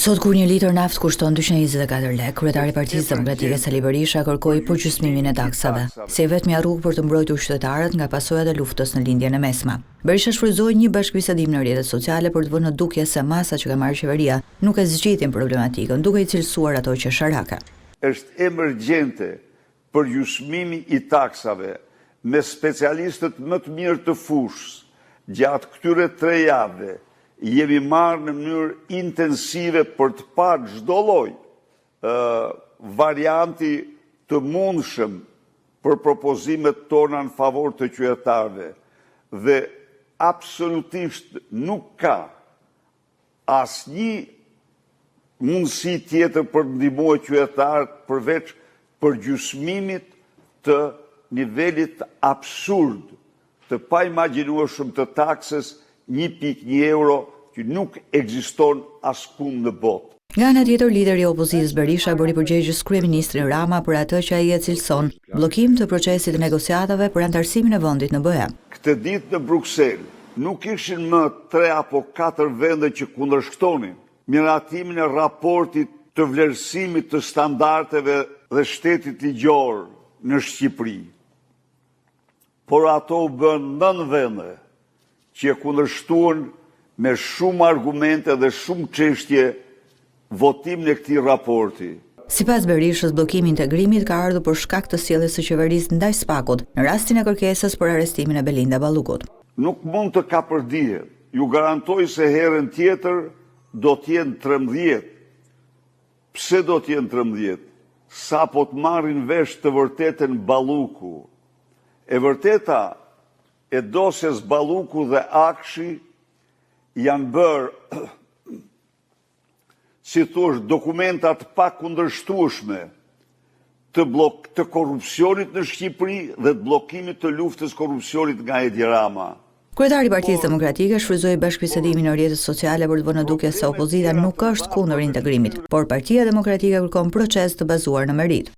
Sot kur një litër naftë kushton 224 lekë, kryetari i Partisë Demokratike Sali Berisha kërkoi përgjysmimin e taksave, si vetmja rrugë për të mbrojtur qytetarët nga pasojat e luftës në lindjen e mesme. Berisha shfrytëzoi një bashkëbisedim në rrjetet sociale për të vënë në dukje se masa që ka marrë qeveria nuk e zgjitin problematikën, duke i cilësuar ato që sharake. Është emergjente përgjysmimi i taksave me specialistët më të mirë të fushës gjatë këtyre 3 javëve. Jemi marrë në mënyrë intensive për të parë çdo lloj varianti të mundshëm për propozimet tona në favor të qytetarëve dhe absolutisht nuk ka asnjë mundësi tjetër për të ndihmuar qytetarët përveç përgjysmimit të nivelit absurd të paimagjinueshëm të taksës 1.1 euro që nuk ekziston askund në botë. Nga ana tjetër, lideri i opozitës Berisha bëri përgjegjës kryeministrin Rama për atë që ai e cilëson bllokim të procesit të negociatave për antarësimin e vendit në BE. Këtë ditë në Bruksel nuk ishin më 3 apo 4 vende që kundërshtonin miratimin e raportit të vlerësimit të standardeve dhe shtetit ligjor në Shqipëri. Por ato u bën 9 vende që e kundërshtuan me shumë argumente dhe shumë çështje votimin e këtij raporti. Sipas Berishës, bllokimi i integrimit ka ardhur për shkak të sjelljes së qeverisë ndaj SPAK-ut në rastin e kërkesës për arrestimin e Belinda Ballukut. Nuk mund të kapërdihet. Ju garantoj se herën tjetër do të jenë 13. Pse do të jenë 13? Sa po të marrin vesh të vërtetën Balluku. E vërteta e dosjes Balluku dhe Akshi janë bërë, si thosh, dokumentat pa kundërshtueshme të korrupsionit në Shqipëri dhe të bllokimit të luftës korrupsionit nga Edi Rama. Kryetari i Partisë Demokratike shfrytëzoi bashkëbisedimin në rrjetet sociale për të vënë në dukje se opozita nuk është kundër integrimit, por Partia Demokratike kërkon proces të bazuar në merit.